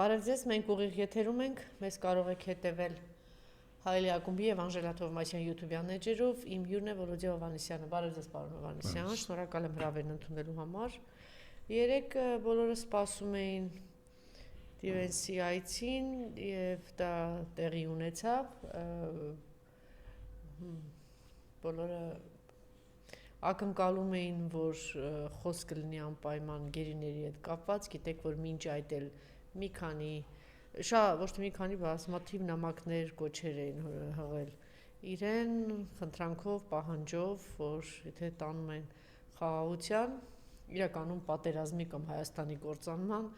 Բարև ձեզ, մենք ուղիղ եթերում ենք, մեզ կարող եք հետևել Հայելի ակումբի եւ Անժելա Թովմասյան YouTube-յան էջերով, իմ հյուրն է Վոլոդիա Հովհաննիսյանը։ Բարև ձեզ, պարոն Հովհաննիսյան, շնորհակալ եմ հրավերն ընդունելու համար։ Երեկ բոլորը սպասում էին Դիվենսի այցին եւ դա տեղի ունեցավ։ Բոլորը ակնկալում էին, որ խոսքը լինի անպայման գերիների հետ կապված, գիտեք, որ մինչ այդ էլ մի քանի ոչ թե մի քանի բազմաթիվ նամակներ կոչեր էին հղել իրեն խնդրանքով, պահանջով, որ եթե տանում են խաղաղության, իրականում պատերազմի կամ Հայաստանի կործանման,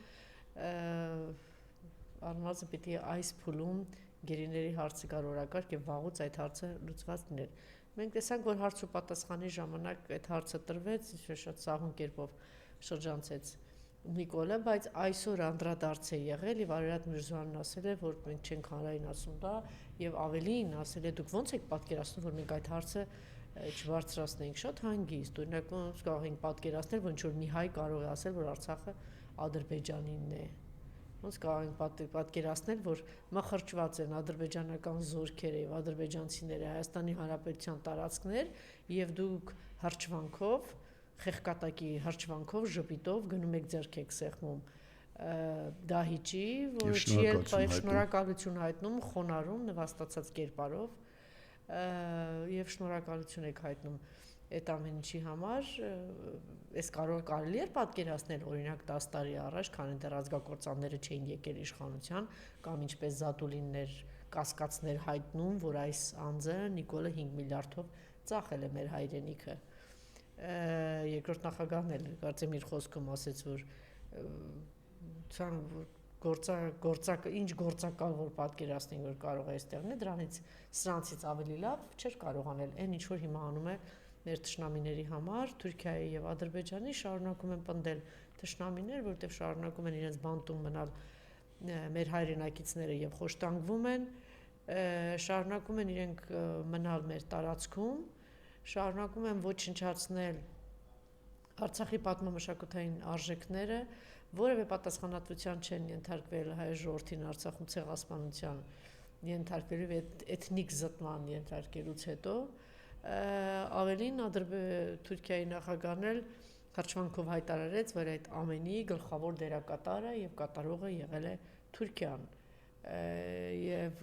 առնվազն պիտի այս փուլում գերիների հարցը գար օրակարգ եւ վաղուց այդ հարցը լուծված լիներ։ Մենք տեսանք, որ հարց ու պատասխանի ժամանակ այդ հարցը տրվեց, շատ սահուն կերպով շրջանցեց Նիկոլը, բայց այսօր անդրադարձ է եղել եւ Արարատ Միրզոյանն ասել է, որ մենք չենք հանրային ասում դա եւ ավելին ասել է, դուք ո՞նց եք պատկերացնում, որ մենք այդ հարցը չբարձրացնենք, շատ հանգիստ, օրինակ ոնց կարող ենք պատկերացնել, որ ինչ որ մի հայ կարող է ասել, որ Արցախը Ադրբեջանինն է։ Ոնց կարող ենք պատկերացնել, որ մխրճված են ադրբեջանական զորքերը եւ ադրբեջանցիները Հայաստանի Հանրապետության տարածքներ եւ դուք հրճվանքով խեղկատակի հրճվանքով ժպիտով գնում եք ձեռք եք սեղմում դահիճի, որ չի էլ շնորհակալություն հայտնում, խոնարհում, նվաստացած կերպարով եւ շնորհակալություն եք հայտնում այդ ամեն ինչի համար, այս կարելի էր պատկերացնել օրինակ 10 տարի առաջ, քան դեռ ազգակործանները չէին եկել իշխանության, կամ ինչպես Զատուլիններ, կասկածներ հայտնում, որ այս անձը Նիկոլը 5 միլիարդով ծախել է մեր հայրենիքը։ Երկրորդ նախագահն էլ կարծեմ իր խոսքում ասեց, որ ինչ գործակալ որ պատկերացնենք, որ կարող է այստեղն է, սրանցից ավելի լավ չէր կարող անել, այն ինչ որ հիմա անում է մեր թշնամիների համար, Թուրքիայի եւ Ադրբեջանի շարունակում են պնդել թշնամիներ, որտեղ շարունակում են իրենց բանտում մնալ մեր հայրենակիցները եւ խոշտանգվում են, շարունակում են իրենք մնալ մեր տարածքում, շարունակում են ոչնչացնել Արցախի պատմամշակութային արժեքները, որևէ պատասխանատվության չեն ենթարկվել հայ ժողովրդին Արցախում ցեղասպանության ենթարկվելու էթնիկ զտման ենթարկելուց հետո ավելին Թուրքիայի նախագահն էլ հրճվանքով հայտարարեց, որ այդ ամենի գլխավոր դերակատարը եւ կատարողը եղել է Թուրքիան եւ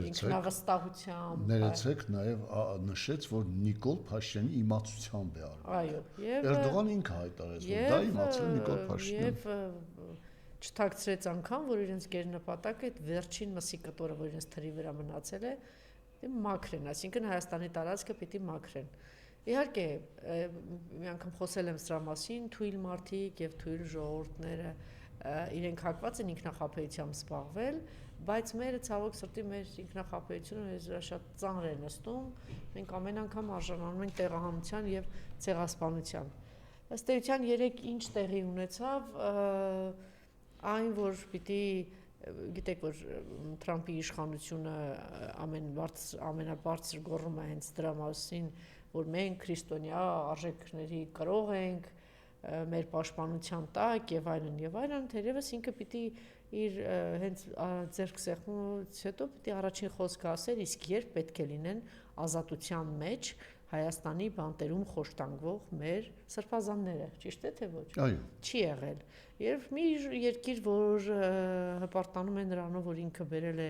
ինքնավստահությամբ ներեցեք նաեւ նշեց, որ Նիկոլ Փաշինյանի իմացությամբ է արվել։ Այո, եւ Էրդողանը ինքը հայտարարեց, որ դա իմացել է Նիկոլ Փաշինյանը։ Եվ չթաքցրեց անգամ, որ իրենց գերնպատակը այդ վերջին մսի կտորը, որ իրենց թրի վրա մնացել է, մաքրեն, այսինքն Հայաստանի տարածքը պիտի մաքրեն։ Իհարկե, մի անգամ խոսել եմ սրա մասին, թույլ մարդիկ եւ թույլ ժողովուրդները իրենք հակված են ինքնախապեյությամբ զբաղվել, բայց մերը ցավոք սրտի մեր ինքնախապեյությունը շատ ծանր է նստում, մենք ամեն անգամ արժանանում ենք տեղահանության եւ ցեղասպանության։ Ըստ էության երեք ինչ տեղի ունեցավ, այն որ պիտի գիտեք որ Թրամփի իշխանությունը ամենաբարձր գոռում է հենց դրա մասին, որ մենք քրիստոնյա արժեքների կրող ենք, մեր պաշտպանության տակ եւ այլն, թերևս ինքը պիտի իր հենց ձեռք սեղմումից հետո պիտի առաջին խոսքը ասեր, իսկ երբ պետք է լինեն ազատության մեջ Հայաստանի բանտերում խոշտանգվող մեր սրբազանները, ճիշտ է թե ոչ։ Այո։ Չի եղել։ Երբ մի երկիր, որ հպարտանում է նրանով, որ ինքը բերել է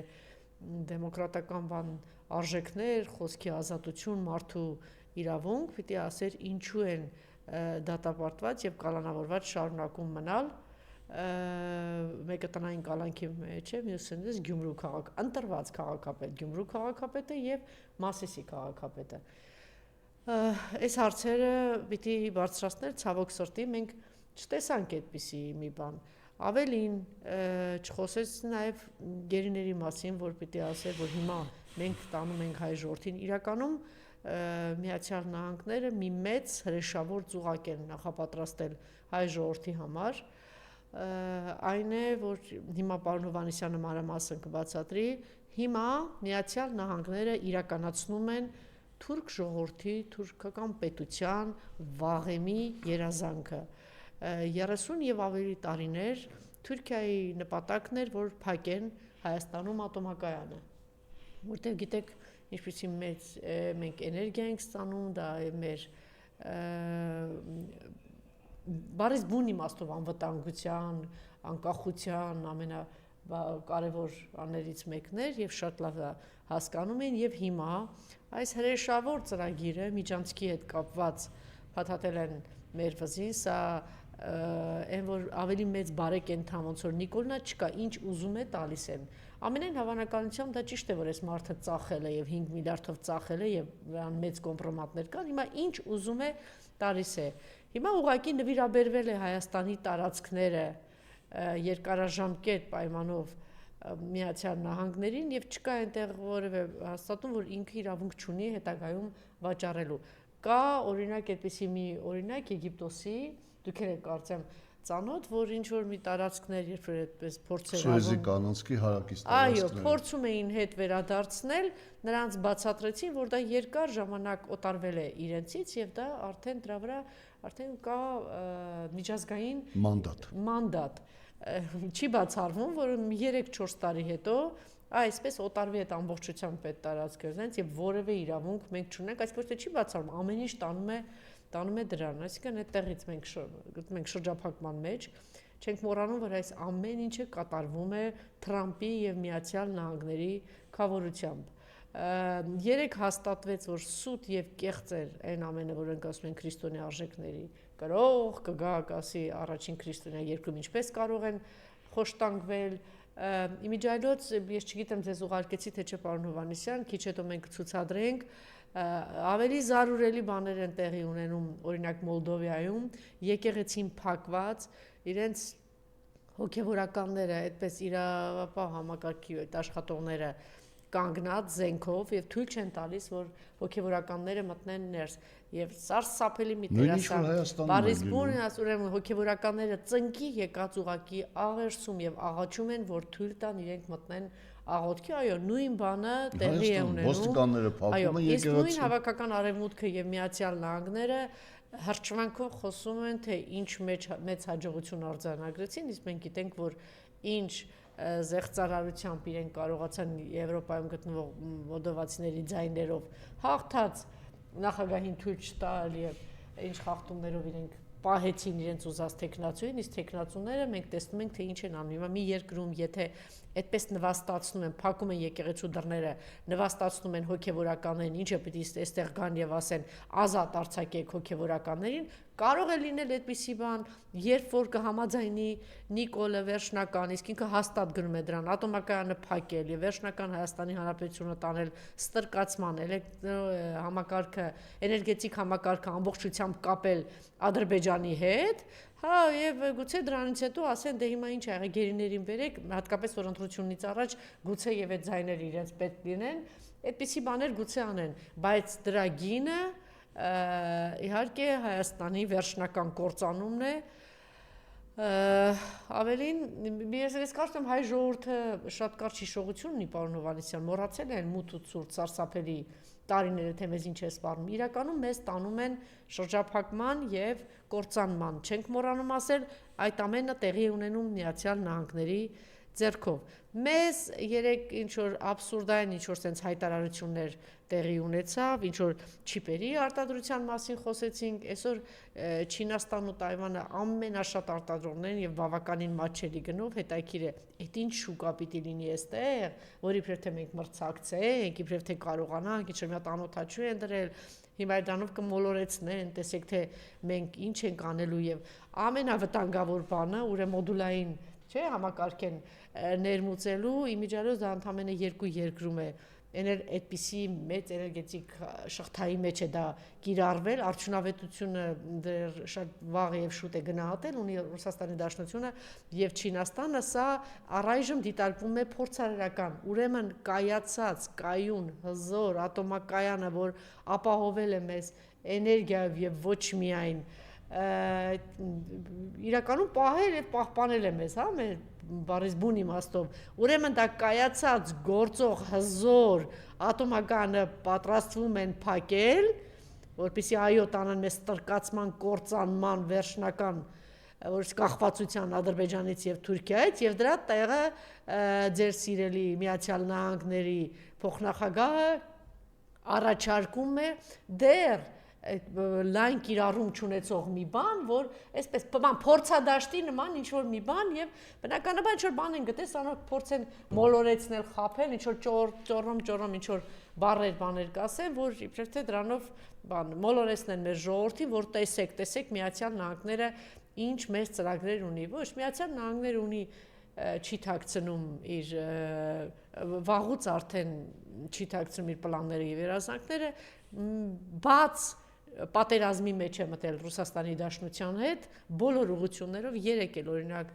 դեմոկրատական արժեքներ, խոսքի ազատություն, մարդու իրավունք, պիտի ասեր ինչու են դատապարտված եւ կալանավորված շարունակում մնալ, մեկը տնային կալանքի մեջ է, մյուսը Գյումրու ընտրված քաղաքապետ, Գյումրու քաղաքապետը եւ Մասիսի քաղաքապետը։ Այս հարցերը պիտի բարձրացնել ցավոք սրտի, մենք չտեսանք այդպիսի մի բան։ Ավելին չխոսեց նաեւ գերիների մասին, որ պիտի ասեր, որ հիմա մենք տանում ենք հայ ժողովրդին, իրականում Միացյալ Նահանգները մի մեծ հրեշավոր ծուղակ են նախապատրաստել հայ ժողովրդի համար, այն է, որ հիմա պարոն Հովհաննիսյանը մանրամասն կբացատրի, հիմա Միացյալ Նահանգները իրականացնում են թուրք ժողովրդի, թուրքական պետության վաղեմի երազանքը 30 եւ ավելի տարիներ Թուրքիայի նպատակն էր, որ փակեն Հայաստանում ատոմակայանը, որտեղ գիտեք, ինչպեսի մենք էներգիա ենք ստանում, դա է մեր բարից բուն իմաստով անվտանգության, անկախության ամենակարևոր աններից մեկն էր եւ շատ լավ հասկանում են եւ հիմա այս հրեշավոր ծրագիրը միջանցքի հետ կապված փաթաթել են մեր վզին, սա այն որ ավելի մեծ բարեկենդան ոնց որ Նիկոլնա չկա, ինչ ուզում է տալիս են։ Ամենայն հավանականությամբ դա ճիշտ է, որ այս մարդը ծախել է եւ 5 միլիարդով ծախել է եւ նրան մեծ կոմպրոմատներ կան, հիմա ինչ ուզում է տալիս է։ Հիմա ուղղակի նվիրաբերվել է Հայաստանի տարածքները երկարաժամկետ պայմանով Միացյալ Նահանգներին եւ չկա այնտեղ որևէ հաստատում, որ ինքը իրավունք չունի հետագայում վաճառելու։ Կա օրինակ այդպիսի մի օրինակ Եգիպտոսի, դուք եք կարծեմ ծանոթ, որ ինչ որ մի տարածքներ երբ որ այդպես փորձեր Սուեզի կանոնցքի հարակից տարածքներ։ Այո, փորձում էին հետ վերադարձնել, նրանց բացատրեցին, որ դա երկար ժամանակ օտարվել է իրենցից եւ դա արդեն դրա վրա արդեն կա միջազգային մանդատ։ Չի բացառվում, որ 3-4 տարի հետո այսպես օտարվի այդ ամբողջությամբ այդ տարածքը, այնց եւ որևէ իրավունք մենք չունենք, այսպես թե չի բացառվում, ամեն ինչ տանում է դրան, այսինքն այդտեղից մենք շրջափակման մեջ չենք մոռանում, որ այս ամեն ինչը կատարվում է Թրամփի եւ Միացյալ Նահանգների կառավարությամբ։ Երեք հաստատվեց, որ սուտ եւ կեղծ էր այն ամենը, որ ենք ասում են քրիստոնյա արժեքների կրող, կգա ասի առաջին քրիստոնյա երկրում ինչպես կարող են խոշտանգվել։ Իմիջիայլոց ես չգիտեմ ձեզ ուղարկեցի թե չէ պարոն Հովհաննիսյան, քիչ հետո մենք ցուցադրենք ավելի զարուրելի բաներ են տեղի ունենում, օրինակ Մոլդովայում եկեղեցին փակված, իրենց հոգևորականները, այդպես իրավապահ համակարգի այդ աշխատողները կանգնած զենքով եւ թույլ չեն տալիս, որ հոգևորականները մտնեն ներս եւ սարսափելի մի դերասան Բարիսպուն ուրեմն հոգևորականները ծնկի եկած ուղակի աղերսում եւ աղաչում են, որ թույլ տան իրենք մտնեն աղոթքի, այո, նույն բանը տեղի է ունենում։ Ոստիկանները փակում են եկեղեցի։ Իսկ նույն հավաքական արևմուտքը եւ Միացյալ Նահանգները հրճվանքով խոսում են, թե ինչ մեծ հաջողություն արձանագրեցին, իսկ մենք գիտենք, որ ինչ զեղծարարությամբ իրենք կարողացան Եվրոպայում գտնվող մոլդովացիների ձայներով հաղթած նախագահին թույլ չտալ եւ ինչ խախտումներով իրենք պահեցին իրենց ուզած տեխնացուին, իսկ տեխնացուները մենք տեսնում ենք, թե ինչ են անում։ Հիմա մի երկրում, եթե այդպես նվաստացնում են, փակում են եկեղեցու դռները, նվաստացնում են հոգևորականներին, ինչը պիտի այստեղ գան եւ ասեն ազատ արձակեք հոգևորականներին, կարող է լինել այդպիսի բան, երբ որ կհամաձայնի Նիկոլը վերջնական, իսկ ինքը հաստատ գնում է դրան, ատոմակայանը փակել եւ վերջնական Հայաստանի Հանրապետությունը տանել ստրկացման, համակարգը, էներգետիկ համակարգը ամբողջությամբ կապել Ադրբեջանի հետ, հա, եւ գուցե դրանից հետո ասեն, դե հիմա ինչ ա եղել, գերիներին բերեք, հատկապես որ ընտրությունից առաջ գուցե եւ այդ ձայները իրենց պետք լինեն, այդպիսի բաներ գուցե անեն, բայց դրա գինը իհարկե Հայաստանի վերջնական կործանումն է, ավելին ես կարծում եմ հայ ժողովուրդը շատ կարճ հիշողություն ունի պարոն Հովհաննիսյան, մոռացել են մութ ու ցուրտ սարսափելի տարիները, թե մեզ ինչ է սպառնում, իրականում մեզ տանում են շրջափակման եւ կործանման, չենք մոռանում ասել, այդ ամենը տեղի ունենում Միացյալ Նահանգների ձեռքով։ Մեզ երեք ինչ որ աբսուրդային ինչ որ sense հայտարարություններ տեղի ունեցավ, ինչ որ չիպերի արտադրության մասին խոսեցինք, այսօր Չինաստանն ու Թայվանը ամենաշատ արտադրողներն են եւ բավականին մատչելի գնով, հետաքրիր է, այդ ինչ շուկա պիտի լինի այստեղ, որ իբրև թե մենք մրցակցենք, իբրև թե կարողանանք, ինչ որ մի հատ անօթաչու են դրել, հիմա դրանով կմոլորեցնեն, տեսեք թե մենք ինչ ենք անելու եւ ամենավտանգավոր բանը, ուրեմն մոդուլային չէ, համակարգ են ներմուծելու, իմիջիայլոց դա ընդամենը 2 երկրում է, այդպիսի մեծ էներգետիկ շղթայի մեջ է դա կիրառվել, արդյունավետությունը դեռ շատ վաղ եւ շուտ է գնահատել, ունի Ռուսաստանի Դաշնությունը եւ Չինաստանը, սա առայժմ դիտարկվում է փորձարարական, ուրեմն կայացած, կայուն, հզոր ատոմակայանը, որ ապահովել է մեզ էներգիայով եւ ոչ միայն իրականում պահել եւ պահպանել է մեզ, հա, մեր բարից բուն իմաստով, ուրեմն դա կայացած գործող հզոր ատոմակայանը պատրաստվում են փակել, որպեսզի այո տանան մեզ ստրկացման, կործանման վերջնական որ կախվածության Ադրբեջանից եւ Թուրքիայից եւ դրա տեղը ձեր սիրելի Միացյալ Նահանգների փոխնախագահը առաջարկում է դեռ լայն կիրառում չունեցող մի բան, որ այսպես փորձադաշտի նման ինչ-որ մի բան եւ բնականաբար ինչ-որ բան են գտել, սրանք փորձեն մոլորեցնել, խաբել, ինչ-որ ճոռոմ, ինչ-որ բաներ կասեն, որ իբրև թե դրանով մոլորեցնեն մեր ժողովրդին, որ տեսեք Միացյալ Նահանգները ինչ մեծ ծրագրեր ունի, ոչ Միացյալ Նահանգները ունի չի թաքցնում իր վաղուց արդեն չի թաքցնում իր պլանները եւ երազանքները, բաց պատերազմի մեջ է մտել Ռուսաստանի Դաշնության հետ, բոլոր ուղղություններով եկել օրինակ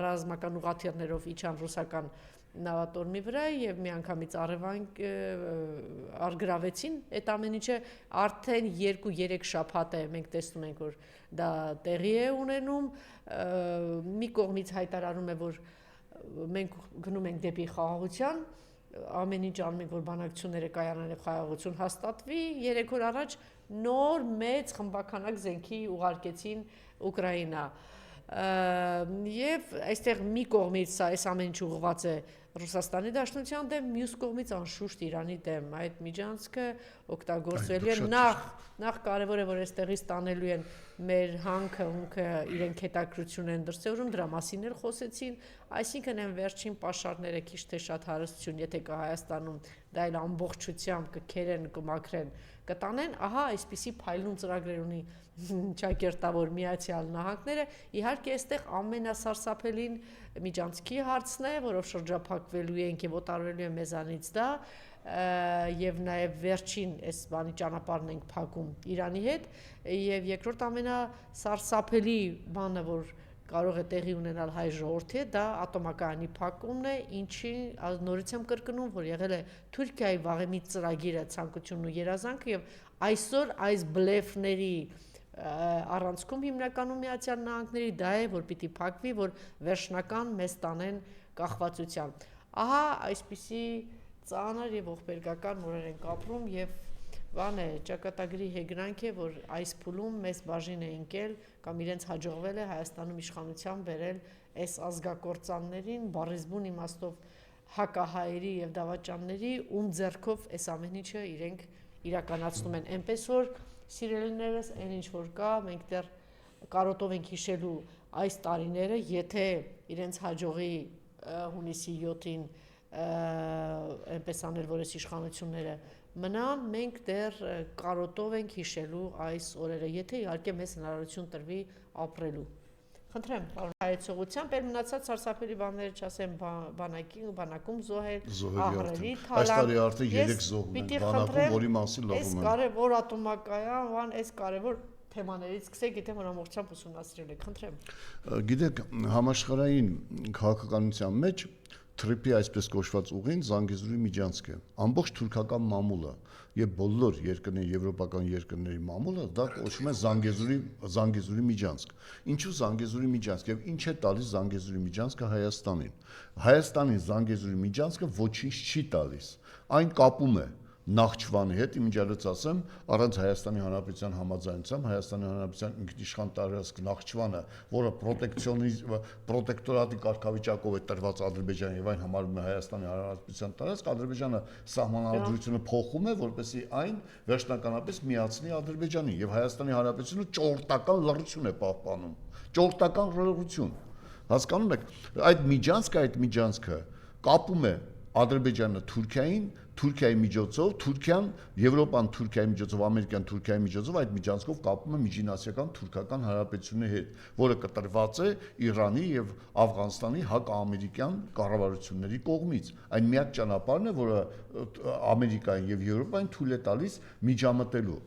ռազմական ուղղաթիռներով իջան ռուսական նավատորմի վրա եւ միանգամից առևանք արգրավեցին այդ ամեն ինչը արդեն 2-3 շաբաթ է մենք տեսնում ենք որ դա տեղի է ունենում մի կողմից հայտարարում է որ մենք գնում ենք դեպի խաղաղության ամեն ինչ անում ենք որ բանակցությունները կայանան եւ խաղաղություն հաստատվի 3 օր առաջ նոր մեծ խմբականակ զենքի ուղարկեցին Ուկրաինա եւ այստեղ մի կողմից սա այս ամեն ինչ ուղղված է Ռուսաստանի Դաշնության դեմ, մյուս կողմից անշուշտ Իրանի դեմ այդ միջանցքը օգտագործվելու է նախ կարևոր է որ այստեղից տանելու են մեր հանքը հունքը իրենք հետաքրություն են դրսևորում դրա մասին էլ խոսեցին այսինքն այն վերջին պաշարները քիչ թե շատ հարստություն եթե կա Հայաստանում դա էլ ամբողջությամբ կքերեն կմաքրեն կտանեն ահա այսպիսի փայլուն ծրագրեր ունի ճակերտավոր Միացյալ Նահանգները իհարկե այստեղ ամենասարսափելին միջանցքի հարցն է որով շրջափակվելու ենք եւ օտարվելու է մեզանից դա եւ նաեւ վերջին այս բանի ճանապարհն ենք փակում Իրանի հետ եւ երկրորդ ամենասարսափելի բանը որ կարող է տեղի ունենալ հայ ժողովրդի դա ատոմակայանի փակումն է ինչի նորից եմ կրկնում որ եղել է Թուրքիայի վաղեմի ծրագիրը ցանկությունն ու երազանքը եւ այսօր այս բլեֆների առանցքում հիմնականում Միացյալ Նահանգների դա է որ պիտի փակվի որ վերջնական մեզ տանեն կախվածության ահա այսպիսի ծանր եւ ողբերգական օրեր ենք ապրում եւ բան է ճակատագրի հեգրանք է որ այս փուլում մեզ բաժին է ընկել կամ իրենց հաջողվել է Հայաստանում իշխանության բերել այս ազգակործաններին բարիզբուն իմաստով հակահայերի եւ դավաճանների ում ձեռքով այս ամեն ինչը իրենք իրականացնում են այնպես որ սիրելիներս այն ինչ որ կա մենք դեռ կարոտով ենք հիշելու այս տարիները եթե իրենց հաջողի հունիսի 7-ին այնպես անել որ այս իշխանությունները մնան մենք դեռ կարոտով ենք հիշելու այս օրերը եթե իհարկե մեզ հնարավորություն տրվի ապրելու խնդրեմ պարոն հայեցողությամբ էլ մնացած սարսափելի բաները չասեմ բանակում զոհել ահռելի այս տարի արդեն 3 զոհում են բանակում որի մասին լողում են այս կարևոր ատոմակայան բան այս կարևոր թեմաներից սկսեք եթե որ ամբողջությամբ ուսումնասիրել եք խնդրեմ գիտեք համաշխարհային քաղաքականության մեջ Թրիպի այսպես կոչված ուղին Զանգեզուրի միջանցք է ամբողջ թուրքական մամուլը եւ բոլոր երկրների եվրոպական երկրների մամուլը դա կոչվում է Զանգեզուրի միջանցք ինչու Զանգեզուրի միջանցք եւ ինչ է տալիս Զանգեզուրի միջանցքը Հայաստանին Զանգեզուրի միջանցքը ոչինչ չի տալիս այն կապում է Նախճիվանի հետ իմիջիալից ասեմ առանց Հայաստանի Հանրապետության համաձայնությամբ Հայաստանի Հանրապետության ինքնիշխան տարածք Նախճիվանը, որը պրոտեկտորատի կարգավիճակով է տրված Ադրբեջանի եւ այն համարվում է Հայաստանի Հանրապետության տարածք, Ադրբեջանը սահմանադրությունը փոխում է, որպեսզի այն վերջնականապես միացնի Ադրբեջանին եւ Հայաստանի Հանրապետությունը ճորտական լռություն է պահպանում։ Ճորտական լռություն։ Հասկանում եք, այդ միջանցքը կապում է Ադրբեջանը Թուրքիային Թուրքիայի միջոցով, Թուրքիան, Եվրոպան Թուրքիայի միջոցով, Ամերիկան Թուրքիայի միջոցով այդ միջանցքով կապում է միջինասիական թուրքական հանրապետությունների հետ, որը կտրված է Իրանի եւ Աֆղանստանի հակաամերիկյան կառավարությունների կողմից։ Այն միակ ճանապարհն է, որը Ամերիկային եւ Եվրոպային թույլ է տալիս միջամտելու։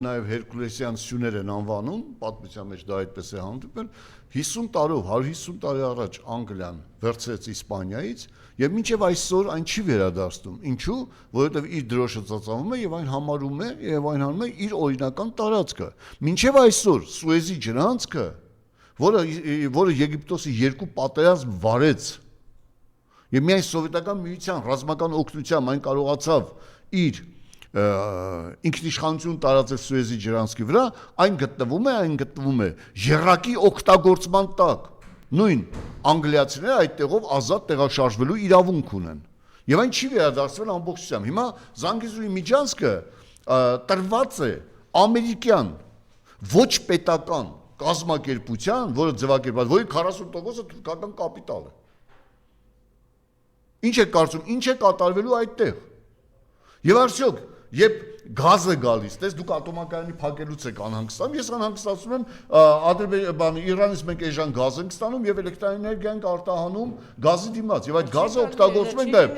Նաև Հերկուլեսյան սյուներ են անվանում, պատմության մեջ դա այդպես է հանդիպել, 50 տարով, 150 տարի առաջ Անգլիան վերցրեց Իսպանիայից եւ մինչեւ այսօր այն չի վերադարձնում։ Ինչու՞, որովհետեւ իր դրոշը ծածանում է եւ այն համարում է իր օրինական տարածքը։ Մինչեւ այսօր Սուեզի ջրանցքը, որը Եգիպտոսի 2 պատերազմ վարեց, եւ միայն սովետական միության ռազմական օգնությամբ այն կարողացավ իր ինքնիշխանություն տարածել Սուեզի ջրանցքի վրա, այն գտնվում է եռակի օգտագործման տակ։ Նույն անգլիացիները այդ տեղով ազատ տեղաշարժվելու իրավունք ունեն։ Եվ այն չի վերադարձվել ամբողջությամբ։ Հիմա Զանգեզուրի միջանցքը տրված է ամերիկյան ոչ պետական կազմակերպության, որը ձևակերպված, որի 40%-ը թուրքական կապիտալ է։ Ինչ է կարծում, ինչ է կատարվելու այդտեղ։ Եվ արդյոք, երբ գազը գալիս, տես դուք ատոմակայանի փակելուց եք անհանգստանում, ես անհանգստացնում եմ Իրանից մենք այժմ գազ ենք ստանում եւ էլեկտրաէներգիա ենք արտահանում գազի դիմաց եւ այդ գազը օգտագործում ենք դեռ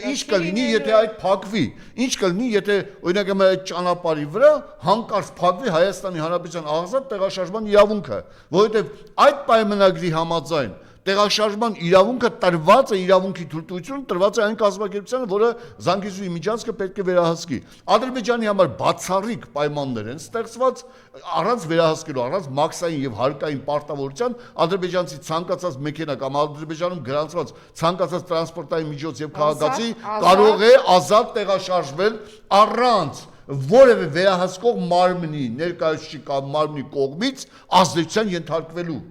ինչ կլինի եթե այդ փակվի, ինչ կլինի եթե օրինակ այդ ճանապարհի վրա հանկարծ փակվի Հայաստանի Հանրապետության ազատ տեղաշարժման իրավունքը, որովհետեւ այդ պայմանագրի համաձայն տեղաշարժման իրավունքը տրված է, իրավունքի թույլտվությունը տրված է այն կազմակերպությանը, որը Զանգեզուրի միջանցքը պետք է վերահսկի։ Ադրբեջանի համար բացառիկ պայմաններ են ստեղծված առանց վերահսկելու, առանց մաքսային եւ հարկային պարտավորության ադրբեջանցի ցանկացած մեքենա կամ Ադրբեջանում գրանցված ցանկացած տրանսպորտային միջոց եւ քաղաքացի կարող է ազատ տեղաշարժվել առանց որևէ վերահսկող մարմնի ներկայացուցիչ կամ մարմնի կողմից ազդեցության ենթարկվելու։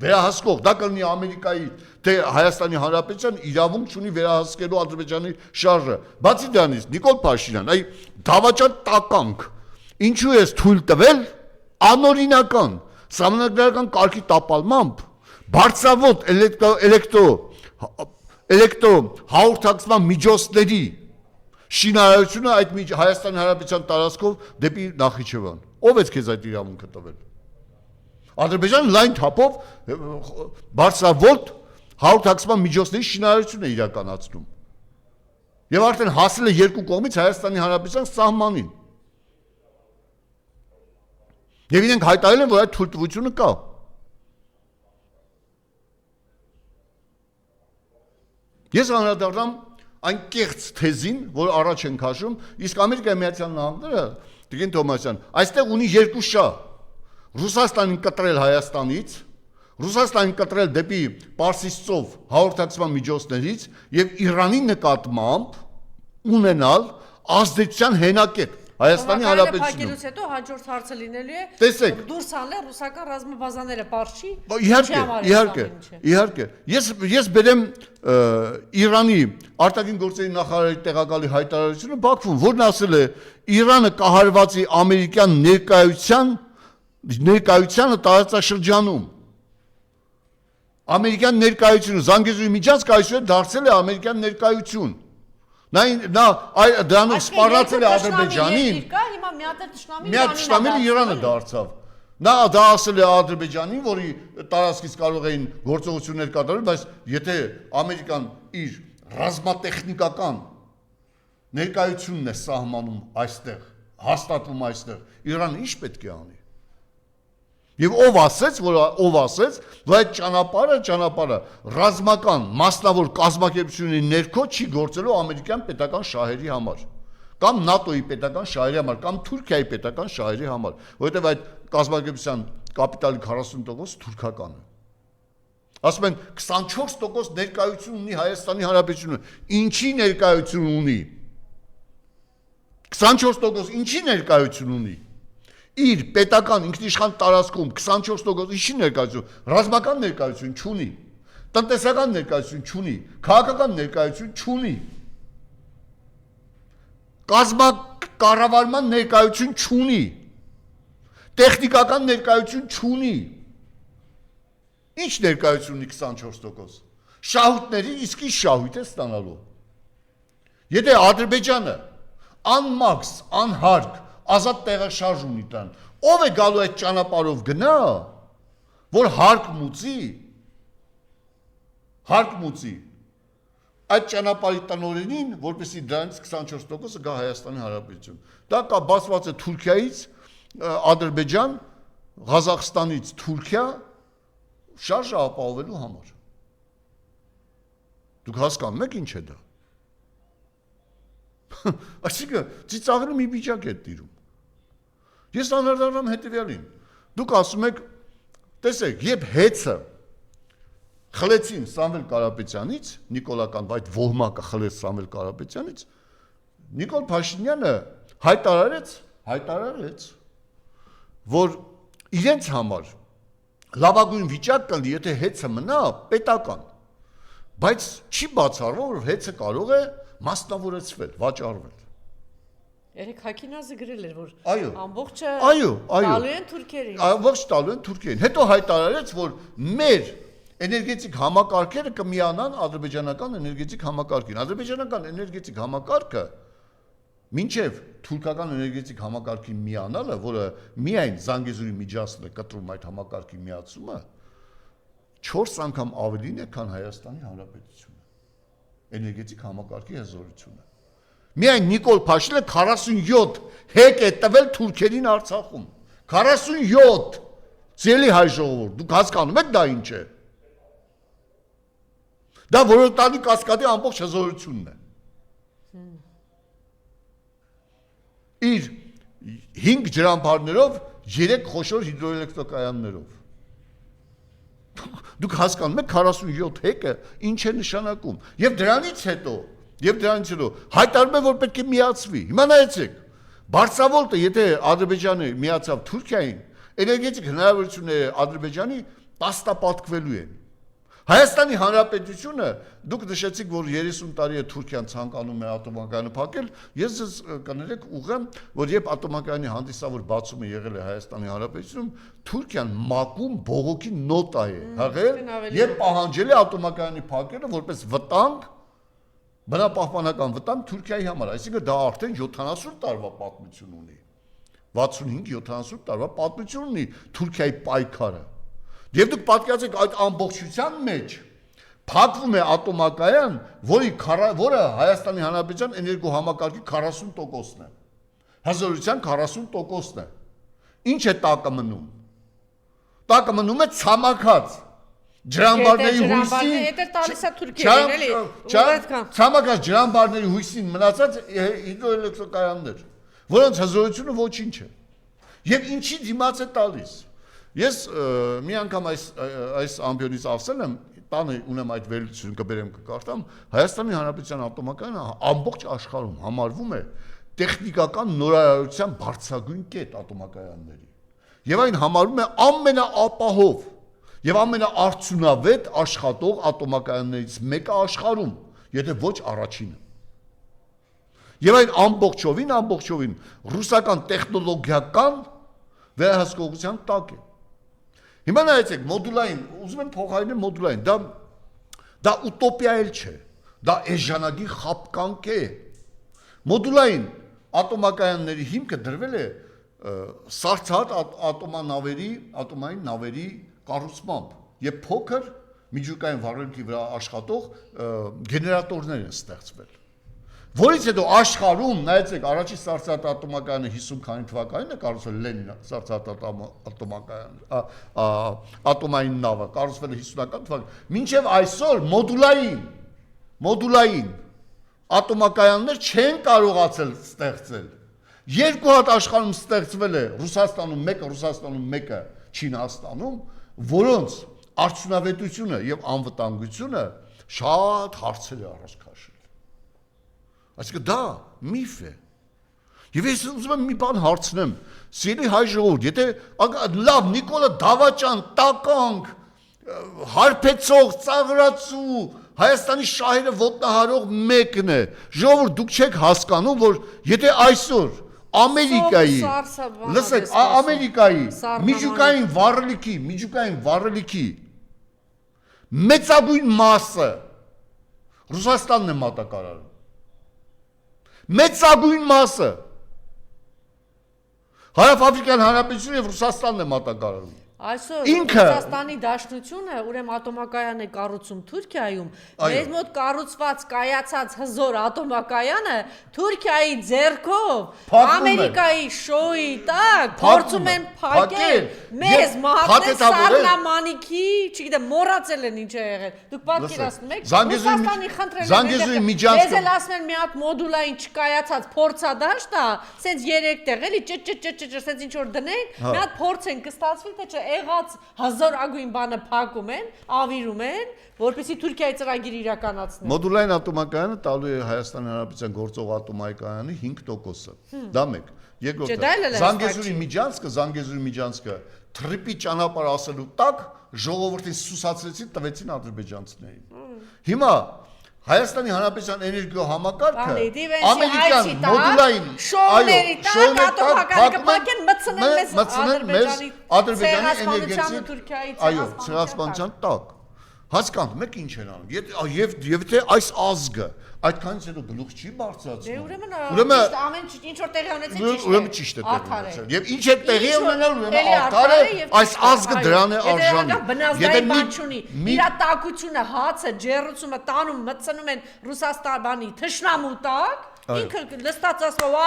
Վերահսկող, դա կլինի Ամերիկայի, թե Հայաստանի Հանրապետության իրավունք չունի վերահսկելու Ադրբեջանի շարժը։ Բացի դրանից, Նիկոլ Փաշինյան, այ դավաճան տականք, ինչու ես թույլ տվել անօրինական, սահմանադրական կարգի տապալմամբ բարձրավոտ էլեկտրո հաղորդակցման միջոցների շինարարությունը այդ Հայաստանի Հանրապետության տարածքով դեպի Նախիջևան։ Ով է քեզ այդ իրավունքը տվել։ Ադրբեջանը լայն թափով բարձրավոլտ հաղորդակցման միջոցների շինարարություն է իրականացնում։ Եվ արդեն հասել է երկու կողմից Հայաստանի Հանրապետության սահմանին։ Եվ իրենք հայտարարել են, որ այդ թույլտվությունը կա։ Ես անդրադառնամ այն կեղծ թեզին, որ առաջ են քաշում, իսկ Ամերիկայի Միացյալ Նահանգները, Տիկին Թոմասյան, այստեղ ունի երկու շահ։ Ռուսաստանին կտրել Հայաստանից, Ռուսաստանին կտրել դեպի Պարսից ծով հաղորդակցման միջոցներից եւ Իրանի նկատմամբ ունենալ ազդեցության հենակետ Հայաստանի Հանրապետությունում։ Փակելուց հետո հաջորդ հարցը լինելու է դուրս հանել ռուսական ռազմաբազաները Պարշի։ Իհարկե։ Ես բերեմ Իրանի արտաքին գործերի նախարարի տեղակալի հայտարարությունը Բաքվում, որն ասել է Իրանը կահարվածի ամերիկյան ներկայությանը տարածաշրջանում։ Ամերիկյան ներկայությունը Զանգեզուրի միջանցքը այսօր դարձել է ամերիկյան ներկայություն։ Նա դրանով սպառնացել է Ադրբեջանին։ Հիմա մի հատ թշնամին Իրանը դարձավ։ Նա դա ասել է Ադրբեջանին, որի տարածքից կարող էին գործողություններ կատարել, բայց եթե Ամերիկան իր ռազմատեխնիկական ներկայությունն է սահմանում այստեղ, հաստատվում այստեղ, Իրանը ինչ պետք է անի։ Եվ ով ասեց, որ այդ ճանապարհը ռազմական մասնավոր կազմակերպությունների ներքո չի գործելու ամերիկյան պետական շահերի համար, կամ ՆԱՏՕ-ի պետական շահերի համար, կամ Թուրքիայի պետական շահերի համար, որովհետև այդ կազմակերպության կապիտալի 40% թուրքական է։ Ասում են 24% ներկայություն ունի Հայաստանի Հանրապետությունը, ինչի ներկայություն ունի։ 24% ինչի ներկայություն ունի։ Իր պետական ինքնիշխան տարածքում 24% ինչի ներկայություն, ռազմական ներկայություն չունի, տնտեսական ներկայություն չունի, քաղաքական ներկայություն չունի, կառավարման ներկայություն չունի, տեխնիկական ներկայություն չունի։ Ինչ ներկայություն ունի 24%։ Շահույթների իսկի շահույթ է ստանալու։ Եթե Ադրբեջանը անմաքս, անհարկ ազատ տեղաշարժ ունի տան, ով է գալու այդ ճանապարհով գնա, որ հարկ մուծի, այդ ճանապարհի տնօրենին, որպեսզի դրանից 24%-ը գա Հայաստանի Հանրապետություն։ Դա կա բացված է Թուրքիայից Ադրբեջան, Ղազախստանից Թուրքիա շարժը ապահովելու համար։ Դուք հասկանում եք ինչ է դա։ Այսինքն ծիծաղելու մի վիճակ է տիրում։ Ես անդրադառնամ հետևյալին։ Դուք ասում եք, տեսեք, երբ հեծը խլեցին Սամվել Կարապետյանից, Նիկոլական, այդ ոհմակը խլեց Սամվել Կարապետյանից, Նիկոլ Փաշինյանը հայտարարեց, որ իրենց համար լավագույն վիճակ կլինի, եթե հեծը մնա պետական, բայց չի բացառվում, որ հեծը կարող է մասնավորեցվել, վաճառվել։ Երեք Հակինազը գրել էր, որ ամբողջը տալու են թուրքերին։ Ամբողջ տալու են թուրքերին։ Հետո հայտարարեց, որ մեր էներգետիկ համակարգերը կմիանան ադրբեջանական էներգետիկ համակարգին։ Ադրբեջանական էներգետիկ համակարգը մինչև թուրքական էներգետիկ համակարգի միանալը, որը միայն Զանգեզուրի միջանցքն է կտրում այդ համակարգի միացումը, 4 անգամ ավելին է, քան Հայաստանի Հանրապետությունը։ Էներգետիկ համակարգի հզորությունը։ Միայն Նիկոլ Փաշինյանը 47 հեկ է տվել թուրքերին Արցախում։ 47 ծելի հայ ժողովուրդ, դուք հասկանում եք դա ինչ է։ Դա Որոտանի կասկադի ամբողջ հզորությունն է։ Իր 5 ջրամբարներով 3 խոշոր հիդրոէլեկտրակայաններով։ Դուք հասկանում եք 47 հեկը ինչ է նշանակում։ Եվ դրանից հետո հայտարարում է, որ պետք է միացվի։ Հիմա նայեցեք, Բարսավոլտը, եթե Ադրբեջանը միացավ Թուրքիային, էներգետիկ հնարավորությունները Ադրբեջանի տաստապատկվելու են։ Հայաստանի Հանրապետությունը, դուք նշեցիք, որ 30 տարի է Թուրքիան ցանկանում է ատոմակայանը փակել, ես ձեզ կներեք ուղղեմ, որ երբ ատոմակայանի հանդիսավոր բացումը եղել է Հայաստանի Հանրապետությունում, Թուրքիան մակում բողոքի նոտա է հղել եւ պահանջել է ատոմակայանի փակելը որպես վտանգ, բնապահպանական վտանգ Թուրքիայի համար, այսինքն դա արդեն 70 տարվա պատմություն ունի։ 65-70 տարվա պատմություն ունի Թուրքիայի պայքարը։ Եվ դուք պատկերացեք այդ ամբողջության մեջ փակվում է ատոմակայան, որը Հայաստանի Հանրապետության էներգոհամակարգի 40%-ն է։ Հզորության 40%-ն է։ Ինչ է տակը մնում։ Տակը մնում է ցամաքած ջրամբարների հույսին, դա տալիս է Թուրքիային, էլի։ Ցամաքած ջրամբարների հույսին մնացած հիդրոէլեկտրակայաններ, որոնց հզորությունը ոչինչ է։ Եվ ինչի դիմաց է տալիս։ Ես մի անգամ այս ամբիոնից ասել եմ, տանը ունեմ այդ վերլուծությունը կբերեմ կկարտամ, Հայաստանի Հանրապետության ատոմակայանը ամբողջ աշխարհում համարվում է տեխնիկական նորարարության բարձրագույն կետ ատոմակայանների։ Եվ այն համարվում է ամենաապահով եւ ամենաարդյունավետ աշխատող ատոմակայաններից մեկը աշխարհում, եթե ոչ առաջինը։ Եվ այն ամբողջովին ռուսական տեխնոլոգիական վերահսկողության տակ է։ Հիմա նայեցեք, մոդուլային, ուզում են փոխարինել մոդուլային, դա ուտոպիա էլ չէ, դա էժանագի խապկանք է։ Մոդուլային ատոմակայանների հիմքը դրվել է սառցահատ ատոմային նավերի կառուցմամբ եւ փոքր միջուկային վառելիքի վրա աշխատող գեներատորներ են ստեղծվել։ Որից հետո աշխարհում, նայեցեք, առաջի սառցահատ ատոմակայանը 50 քանի թվականին է կառուցվել Լենինը, սառցահատ ատոմային նավը կառուցվել է 50-ական թվականին։ Մինչև այսօր մոդուլային ատոմակայաններ չեն կարողացել ստեղծել։ Երկու հատ աշխարհում ստեղծվել է Ռուսաստանում մեկը Չինաստանում, որոնց արդյունավետությունը եւ անվտանգությունը շատ հարցեր է առաջ քաշել։ Այսինքն դա միֆ է։ Եվ ես ուզում եմ մի բան հարցնեմ, սիրելի հայ ժողովուրդ, եթե լավ Նիկոլը Դավաճան, տականք, հարբեցող, ծաղրացու, Հայաստանի շահերը ոտնահարող մեկն է, ժողովուրդ դուք չեք հասկանում, որ եթե այսօր Ամերիկայի, լսեք, Ամերիկայի միջուկային վառելիքի մեծագույն մասը Ռուսաստանն է մատակարարում։ Մեծագույն մասը Հարավաֆրիկյան Հանրապետությունը եւ Ռուսաստանն է մատակարարում։ Այսօր Ռուսաստանի Դաշնությունը ուրեմն ատոմակայան է կառուցում Թուրքիայում, մեզ մոտ կառուցված կայացած հզոր ատոմակայանը Թուրքիայի ձեռքով Ամերիկայի շոուի տակ փորձում են փակել, մեզ մահացնել սառնամանիքի, չգիտեմ, մոռացել են ինչ է եղել։ Դուք պատկերացնում եք, Ռուսաստանի խնդրել մեզ էլ ասում են մի հատ մոդուլային չկայացած փորձադաշտ է, սենց 3 տեղ էլի սենց ինչ որ դնենք, մի հատ փորձ են կստացվի թե չէ եղած հազար ագույն բանը փակում են, ավիրում են, որպեսզի Թուրքիայի ծրագիրը իրականացնեն։ Մոդուլային ատոմակայանը տալու է Հայաստանի Հանրապետության գործող ատոմակայանի 5%-ը։ Դա մեկ։ Երկրորդը Զանգեզուրի միջանցքը թրիպի ճանապարհ ասելու տակ ժողովրդին սուսացրեցին, տվեցին ադրբեջանցիներին։ Հիմա Հայաստանի Հանրապետության էներգիա համակարգը ամերիկյան մոդուլային Ադրբեջանի էներգետիկ ցեղասպանության տակ հասկանու եք ինչ են անում եւ թե այս ազգը այդքանից հետո գլուխ չի բարձրացնում ուրեմն ամեն ինչ որ տեղի ունեցել ճիշտ է ուրեմն ճիշտ է տեղի ունեցել եւ ինչ է տեղի ունենալ ուրեմն արդար է այս ազգը դրան է արժանի եթե մի իր տակությունը հացը ջերուցումը տանում մտցնում են Ռուսաստանի թշնամու տակ ինքը լստած ասում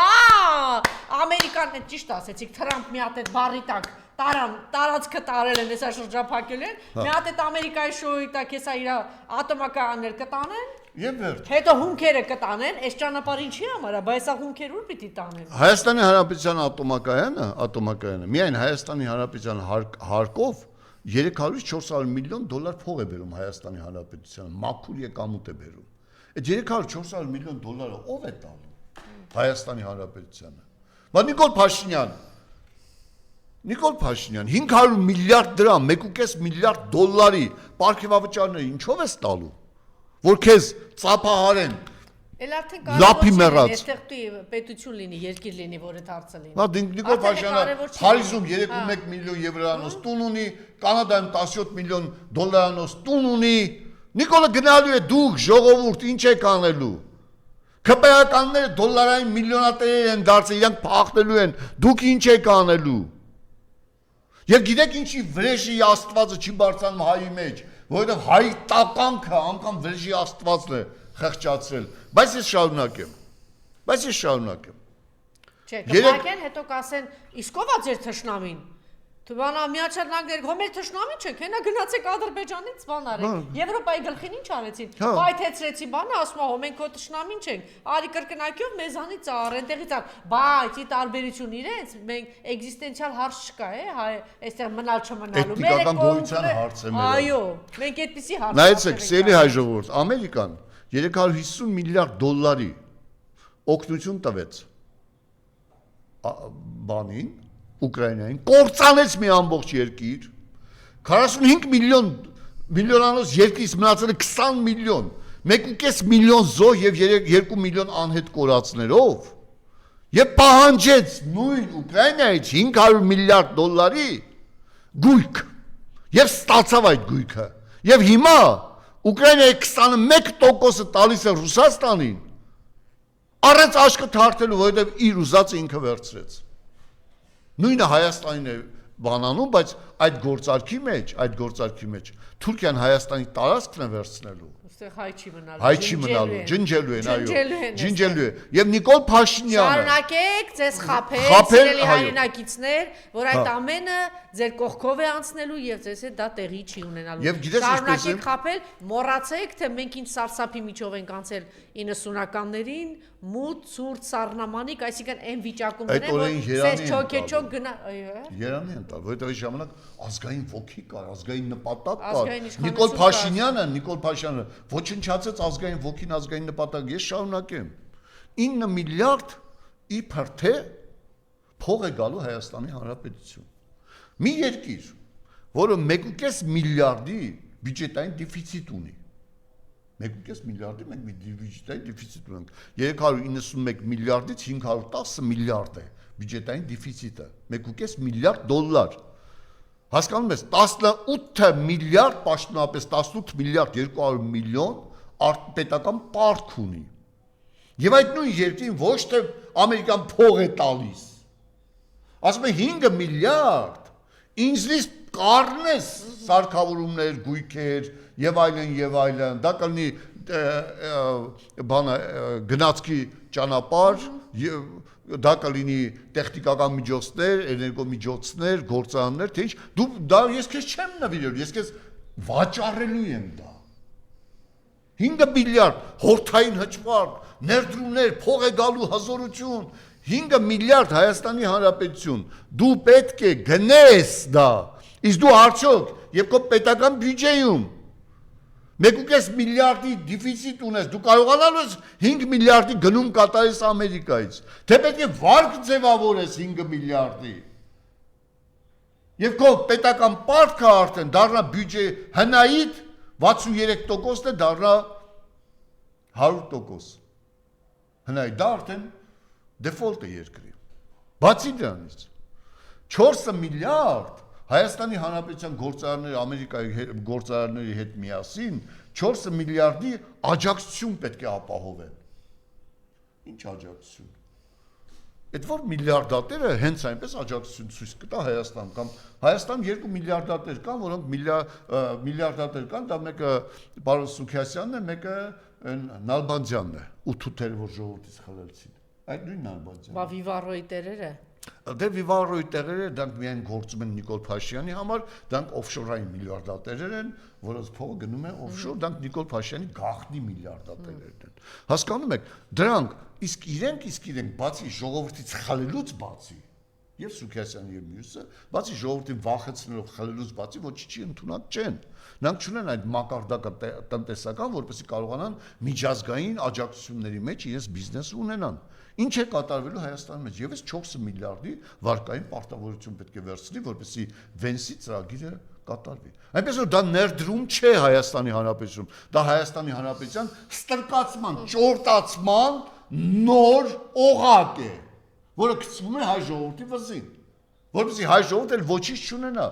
ամերիկան ճիշտ ասեցիք Թրամփ մի հատ այդ բարի տակ տարածքը տարել են, հեսա շրջափակել են, մի հատ այդ Ամերիկայի շոուի տակ հեսա իր ատոմակայաններ կտանեն, եւ վերջ։ Հետո հումքերը կտանեն, այս ճանապարհին չի համարա, բայց այս հումքեր ուր պիտի տանեն։ Հայաստանի Հանրապետության ատոմակայանը միայն Հայաստանի Հանրապետության հարկով 300-400 միլիոն դոլար փող է բերում Հայաստանի Հանրապետությանը, մաքուր եկամուտ է բերում։ Այդ 300-400 միլիոն դոլարը ով է տալու Հայաստանի Հանրապետությանը։ Բայց Նիկոլ Փաշինյան 500 միլիարդ դրամ, 1.5 միլիարդ դոլարի պարգևավճարները ինչով ես տալու, որ քեզ ծափահարեն։ Էլ արդեն կարող է այստեղ պետություն լինի, երկիր լինի, որ այդ հարցը լինի։ Հա Նիկոլ Փաշինյանը Փարիզում 3.1 միլիոն եվրանոց տուն ունի, Կանադայում 17 միլիոն դոլարանոց տուն ունի։ Նիկոլը գնալու է դուք ժողովուրդ ինչ եք անելու։ ԿՊԱ-ականները դոլարային միլիոնատերեր են դարձել, իրանք փախնելու են, դուք ինչ եք անելու։ Եվ գիտեք ինչի վրեժի աստվածը չի բարձրանում հայի մեջ, որովհետև հայի տականքը անգամ վրեժի աստվածն է խղճացրել, բայց ես շարունակեմ։ Չէ, կփակեն, հետո կասեն, իսկ ով է ձեր թշնամին։ Բանա Միացյալ Նահանգներ գոմեր թշնամի չեք, հենա գնացեք Ադրբեջանից բան արեք։ Եվրոպայի գլխին ինչ արեցին։ Պայթեցրեցի բանը, ասում է, մենք քո թշնամին չենք։ Արի կրկնակիով մեզանից առ, այնտեղից առ։ Բայց ի տարբերություն իրենց, մենք էգզիստենցիալ հարց չկա, այստեղ մնալ չմնալու։ Էթնիկական գոյության հարց է մեր։ Այո, մենք այդպեսի հարց։ Նայեցեք, սիրելի հայ ժողովուրդ, Ամերիկան 350 միլիարդ դոլարի օգնություն տվեց բանին Ուկրաինային, կործանեց մի ամբողջ երկիր, 45 միլիոնանոց երկրից մնացել է 20 միլիոն, 1.5 միլիոն զոհ եւ 2 միլիոն անհետ կորածներով, եւ պահանջեց նույն Ուկրաինայից 500 միլիարդ դոլարի գույք, եւ ստացավ այդ գույքը, եւ հիմա Ուկրաինայի 21%-ը տալիս է Ռուսաստանին, առանց աշկը թարթելու, որովհետեւ իր ուզածը ինքը վերցրեց։ Նույնը Հայաստանին է բանանում, բայց այդ գործարքի մեջ Թուրքիան Հայաստանի տարածքն է վերցնելու։ Այստեղ հայ չի մնալու։ Հայ չի մնալու, ջնջելու են, այո։ Ջնջելու է։ Եվ Նիկոլ Փաշինյանը շարունակեք ձեզ խափել, սիրելի հայրենակիցներ, որ այդ ամենը ձեր կողքով է անցնելու եւ ձեզ հետ դա տեղի չի ունենալու։ Շարունակեք խափել, մոռացեք, թե մենք ինչ սարսափի միջով ենք անցել 90-ականներին, մութ, ցուրտ, սառնամանիկ, այսինքն այն վիճակում են, որ ցես չոքեչոք գնա, այո։ Երանի են տալ, որովհետեւ այս ժամանակ ազգային ոգի կար, ազգային նպատակ կար։ Նիկոլ Փաշինյանը ոչնչացեց ազգային ոգին, ազգային նպատակ, ես շարունակեմ։ 9 միլիարդ իբր թե փող է գալու Հայաստանի Հանրապետություն։ Մի երկիր, որը 1.5 միլիարդի բյուջետային դեֆիցիտ ունի։ 1.5 միլիարդի մենք մի բյուջետային դեֆիցիտ ունենք։ 391 միլիարդից 510 միլիարդ է բյուջետային դեֆիցիտը, 1.5 միլիարդ դոլար։ Հասկանում ես, 18 միլիարդ, պաշտոնապես 18 միլիարդ 200 միլիոն արտպետական պարտք ունի։ Եվ այդ նույն երկրին ոչ թե ամերիկան փող է տալիս։ Ասում է 5 միլիարդ, ինձնից կառնես սարքավորումներ, գույքեր եւ այլն, դա կլինի գնացքի ճանապարհ, դա կլինի տեխնիկական միջոցներ, էներգոմիջոցներ, գործարաններ, թե ինչ, դա ես քեզ չեմ նվիրելու, ես քեզ վաճառելու եմ դա։ 5 միլիարդ հորթային հճվարկ, ներդրումներ, փող է գալու հզորություն, 5 միլիարդ Հայաստանի Հանրապետություն, դու պետք է գնես դա Իսկ դու արդյոք եւ քո պետական բյուջեում 1.5 միլիարդի դեֆիցիտ ունես, դու կարողանալու ես 5 միլիարդի գնում կատարես Ամերիկայից, թե պետք է վարկ ձևավորես 5 միլիարդի։ Եվ քո պետական պարտքը արդեն դառնա բյուջե հնայիդ 63%-ն է դառնա 100%։ Հնայիդ դա արդեն դեֆոլտ է երկրի։ Բացի դրանից 4 միլիարդ Հայաստանի Հանրապետության գործարանների Ամերիկայի գործարանների հետ միասին 4 միլիարդի աջակցություն պետք է ապահովեն։ Ինչ աջակցություն։ Այդ որ միլիարդատերը հենց այնպես աջակցություն ցույց կտա Հայաստան կամ Հայաստան 2 միլիարդատեր կան, որոնք միլիարդատեր կան, դա մեկը պարոն Սուքիասյանն է, մեկը Նալբանդյանն է, ու թութերը որ ժողովրդից խլեցին։ Այդ նույն Նալբանդյանն։ Բա Վիվարոյի տերերը։ Դե Վիվարոյի տեղերը դրանք միայն գործում են Նիկոլ Փաշինյանի համար, դրանք օֆշորային միլիարդատերեր են, որոնց փողը գնում է օֆշոր, դրանք Նիկոլ Փաշինյանի գաղտնի միլիարդատերերն են։ Հասկանում եք, դրանք իսկ իրենք բացի ժողովրդից խլելուց բացի, եւ Սուքիասյանը եւ մյուսը, բացի ժողովրդին վախեցնելով խլելուց բացի ոչինչ ընդունակ չեն։ Նրանք չունեն այդ մակարդակը տնտեսական, որպեսզի կարողանան միջազգային աջակցությունների մեջ իրենց բիզնեսը ունենան։ Ինչ է կատարվելու Հայաստանի մեջ եւս 4 միլիարդի վարկային պարտավորություն պետք է վերցնի, որպեսզի Վենսի ծրագիրը կատարվի։ Այնպես որ դա ներդրում չէ Հայաստանի Հանրապետությունում, դա Հայաստանի Հանրապետության ստրկացման, ճորտացման նոր օղակ է, որը գցվում է հայ ժողովրդի վզին, որպեսզի հայ ժողովուրդը ոչինչ չունենա։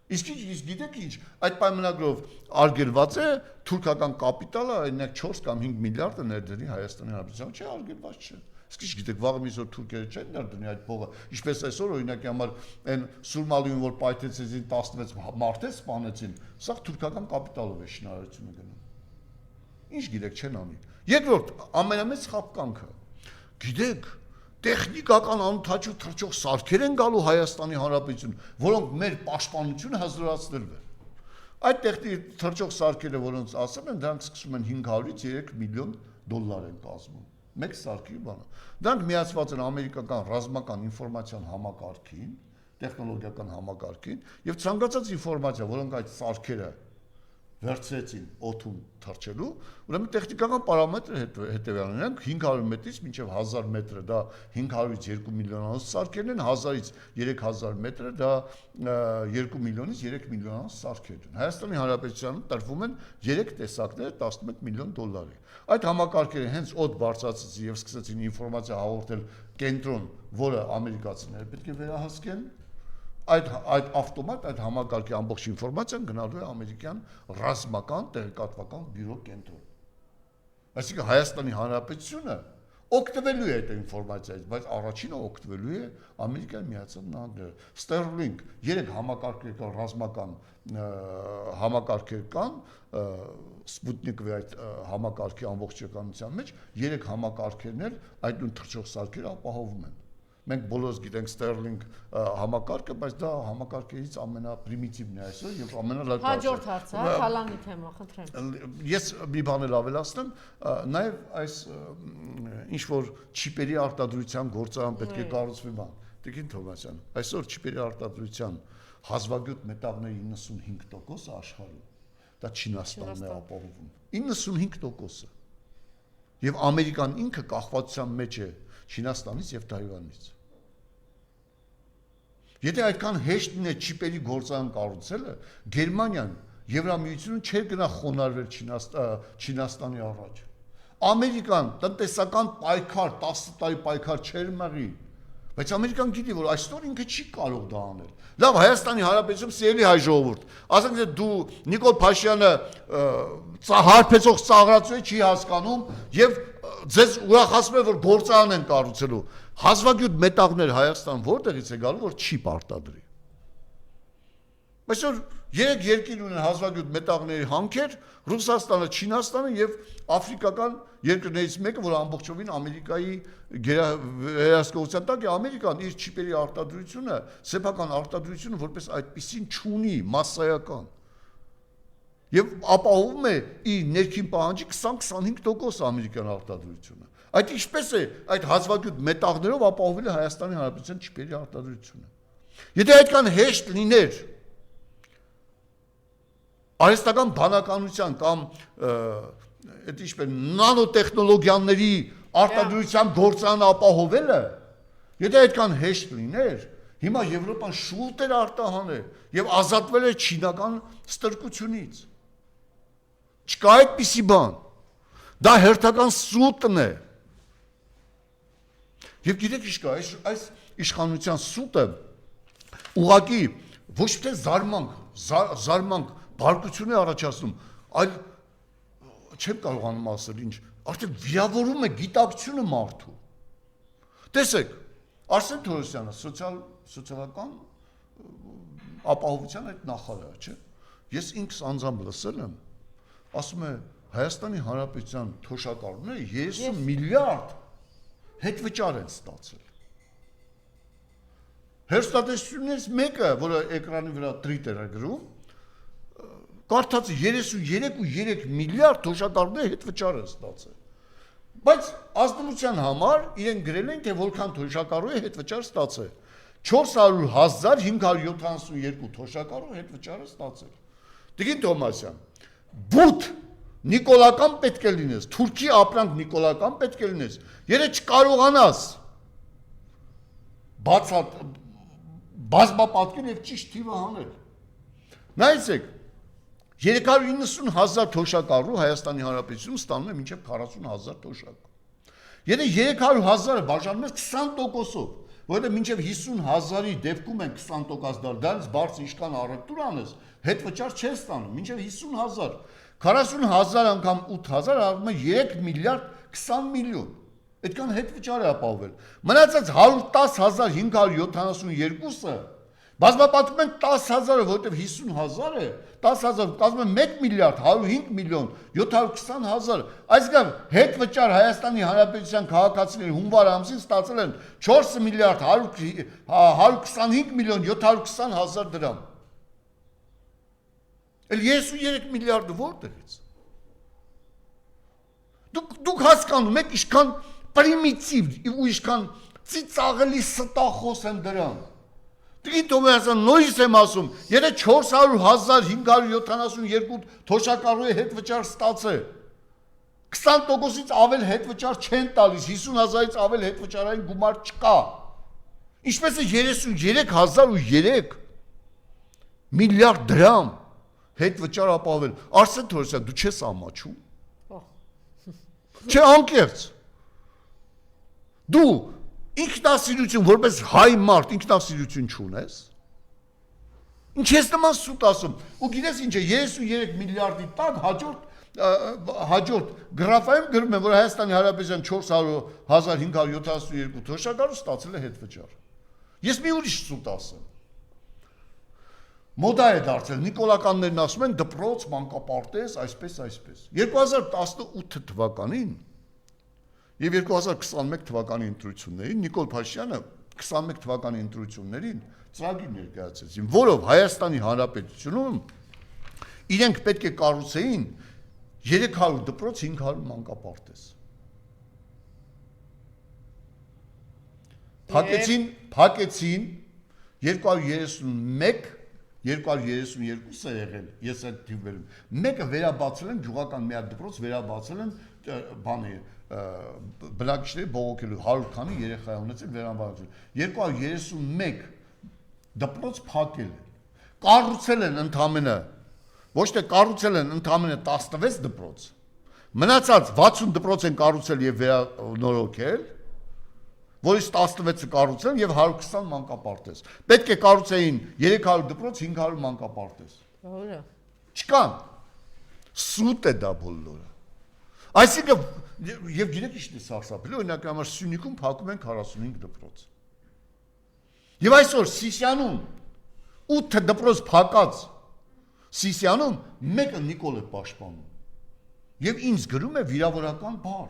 Իսկ գիտեք ինչ, այդ պայմանագրով արգելված է թուրքական կապիտալը, այնինք 4 կամ 5 միլիարդը ներդրի Հայաստանի Հանրապետության, չէ, արգելված չէ։ Իսկ ինչ գիտեք, վաղը միսօր թուրքերը չեն ներդրի այդ փողը, ինչպես այսօր օրինակի համար այն Սուրմալիում որ պայթեցին 16 մարդ սպանեցին, սա թուրքական կապիտալով է շինարարությունը գնում։ Ինչ գիտեք, չեն անի։ Երկրորդ, ամենամեծ խաբկանքը, գիտեք, տեխնիկական անընդհատ թռչող սարքեր են գալու Հայաստանի Հանրապետություն, որոնք մեր պաշտպանությունը հզորացնել են։ Այդ թռչող սարքերը, որոնց ասում են, դրանք սկսում են 500-ից 3 միլիոն դոլար են կազմում։ Մեկ սարքի բանը։ Դրանք միացված են ամերիկական ռազմական ինֆորմացիոն համակարգին, տեխնոլոգիական համակարգին, եւ ցանկացած ինֆորմացիա, որոնք այդ սարքերը վերցրեցին օդում թռչելու, ուրեմն տեխնիկական պարամետրը հետևյալն են, 500 մետրից մինչև 1000 մետրը դա 500-ից 2 միլիոնանոց սարքերն են, 1000-ից 3000 մետրը դա 2 միլիոնից 3 միլիոնանոց սարքերն են։ Հայաստանի Հանրապետությանը տրվում են 3 տեսակներ 11 միլիոն դոլարի։ Այդ համակարգերը հենց օդ բարձրացրեցին եւ սկսեցին ինֆորմացիա հաղորդել կենտրոն, որը ամերիկացիները պետք է վերահսկեն։ Այդ ավտոմատ այդ համակարգի ամբողջ ինֆորմացիան գնալու է ամերիկյան ռազմական տեղեկատվական բյուրո կենտրոն։ Այսինքն Հայաստանի Հանրապետությունը օգտվելու է այդ ինֆորմացիայից, բայց առաջինը օգտվելու է Ամերիկայի Միացյալ Նահանգները։ Sterling 3 համակարգեր կան, ռազմական համակարգեր կան, Sputnik-ի այդ համակարգի ամբողջականության մեջ 3 համակարգերն էլ այդ նույն թռչող սարքերը ապահովում են։ Մենք բոլորս գիտենք Sterling համակարգը, բայց դա համակարգերից ամենապրիմիտիվն է այսօր եւ ամենալավ։ Հաջորդ հարցը, Խալանի թեմա, խնդրեմ։ Ես մի բան էլ ավելացնեմ, նաեւ այս ինչ որ չիպերի արտադրության գործարան պետք է կառուցվի բան։ Տիկին Թովմասյան, այսօր չիպերի արտադրության հազվագյուտ մետաղների 95% աշխարհում դա Չինաստանն է ապահովում։ 95%-ը։ Եվ Ամերիկան ինքը կախվածության մեջ է Չինաստանից եւ Թայվանից։ Եթե այդքան հեշտ լիներ չիպերի գործարան կառուցելը, Գերմանիան, Եվրամիությունն չէր գնա խոնարհվել Չինաստանի առաջ։ Ամերիկան տնտեսական պայքար, 10 տարի պայքար չէր մղի, բայց Ամերիկան գիտի, որ այսօր ինքը չի կարող դա անել։ Լավ, Հայաստանի Հանրապետություն սիրելի հայ ժողովուրդ, ասենք թե դու Նիկոլ Փաշինյանը հարբեցող ծաղրացու չի հասկանում եւ ձեզ ուրախացնում է որ գործարան են կառուցելու։ Հազվագյուտ մետաղներ Հայաստան որտեղից է գալու, որ չի պարտադրի։ Այսօր 3 երկիր ունեն հազվագյուտ մետաղների հանքեր, Ռուսաստանը, Չինաստանը եւ աֆրիկական երկրներից մեկը, որ ամբողջովին Ամերիկայի վերահսկողության տակ է, Ամերիկան իր չիպերի արտադրությունը, սեփական արտադրությունը որպես այդպեսին չունի massայական։ Եվ ապահովում է իր ներքին պահանջի 20-25% ամերիկյան արտադրությունը։ Այդ ինչպես է այդ հազվագյուտ մետաղներով ապահովել է Հայաստանի Հանրապետության չիպերի արտադրությունը։ Եթե այդքան հեշտ լիներ արհեստական բանականության կամ այդ ինչպես նանոտեխնոլոգիաների արտադրության գործարանը ապահովելը, եթե այդքան հեշտ լիներ, հիմա Եվրոպան շուտ էր արտահանել եւ ազատվել էր չինական ստրկությունից։ Չկա այդպիսի բան։ Դա հերթական սուտն է։ Եվ գիտեք ինչ կա, այս իշխանության սուտը ուղղակի ոչ թե զարմանք, բարկություն է առաջացնում, այլ չեմ կարողանում ասել ինչ, արդեն վիրավորում է գիտակցությունը մարդու։ Տեսեք, Արսեն Թորոսյանը սոցիալական ապահովության այդ նախարարը, չէ՞։ Ես ինքս անձամբ լսել եմ, ասում է Հայաստանի Հանրապետության թոշակառուները 30 միլիարդ հետվճար են ստացել։ Հերոստատեսությունից մեկը, որը էկրանի վրա Twitter է գրում, կարդաց 33.3 միլիարդ թոշակառուները հետվճար են ստացել։ Բայց ազնվության համար իրեն գրել են, թե որքան թոշակառու է հետվճար ստացել։ 400,572 թոշակառու հետվճար է ստացել։ Տիկին Թոմասյան, բութ նիկոլական պետք է լինես, Թուրքի ապրանք նիկոլական պետք է լինես, եթե չկարողանաս բազմապատկել եւ ճիշտ թիվը հանել։ Նայեցեք, 390,000 թոշակառու Հայաստանի Հանրապետությունում ստանում է մինչև 40,000 թոշակ։ Եթե 300,000-ը բաժանում ես 20%-ով, որովհետեւ մինչև 50,000-ի դեպքում են 20% դառ, դրանից բարձր ինչքան առևտուր անես, հետվճար չես ստանում, մինչև 50,000, 40,000 անգամ 8,000 առնում է 3 միլիարդ 20 միլիոն։ Այդքան հետվճար է ապահովել։ Մնացած 110,572-ը բազմապատկում են 10,000-ը, որովհետև 50,000 է, 10,000 կազմում է 1 միլիարդ 105 միլիոն 720,000, այսինքն հետվճար Հայաստանի Հանրապետության քաղաքացիների հունվար ամսին ստացել են 4 միլիարդ 125 միլիոն 720,000 դրամ։ Էլ 33 միլիարդը որտեղից։ Դուք հասկանում եք ինչքան պրիմիտիվ ու ինչքան ծիծաղելի ստախոս են դրան։ Տիկին Թոմասյան, նույնիսկ եմ ասում, եթե 400,572 թոշակառուի հետվճար ստացել, 20%-ից ավել հետվճար չեն տալիս, 50,000-ից ավել հետվճարային գումար չկա։ Ինչպես է 33,003 միլիարդ դրամ հետվճար ապահովել։ Արսեն Թորոսյան, դու չես ամաչում։ Չէ, անկեղծ։ Դու ինքնասիրություն, որպես հայ մարդ ինքնասիրություն չունես։ Ինչ ես նման սուտ ասում։ Ու գիտես ինչ է, 33 միլիարդի տակ հաջորդ գրաֆայում գրում են, որ Հայաստանի Հանրապետության 400,572 թոշակառու ստացել է հետվճար։ Ես մի ուրիշ սուտ ասեմ։ Մոդա է դարձել, նիկոլականներն ասում են դպրոց, մանկապարտեզ, այսպես։ 2018 թվականին եւ 2021 թվականի ընտրություններին Նիկոլ Փաշինյանը 21 թվականի ընտրություններին ծրագիր ներկայացրեցին, որով Հայաստանի Հանրապետությունում իրենք պետք է կառուցեին 300 դպրոց, 500 մանկապարտեզ։ Փակեցին 232 է եղել, ես այդ թիվերում։ Մեկը վերաբացել են գյուղական մի հատ դպրոց, վերաբացել են բնակիչների բողոքելու 100 քանի երեխա ունեցել վերանվանեցել։ 231 դպրոց փակել են։ Կառուցել են ընդամենը, ոչ թե կառուցել են ընդամենը 16 դպրոց։ Մնացած 60 դպրոց են կառուցել եւ վերանորոգել, որից 16-ը կառուցել եւ 120 մանկապարտեզ։ Պետք է կառուցեին 300 դպրոց, 500 մանկապարտեզ։ Որը։ Չկան։ Սուտ է դա բոլորը։ Այսինքն եւ գիտեք ինչ է սարսափելի, օրինակ համար Սյունիքում փակում են 45 դպրոց։ Եվ այսօր Սիսիանում 8 դպրոց փակած Սիսիանում մեկը Նիկոլ է պաշտպանում։ Եվ ինձ գրում է վիրավորական բառ։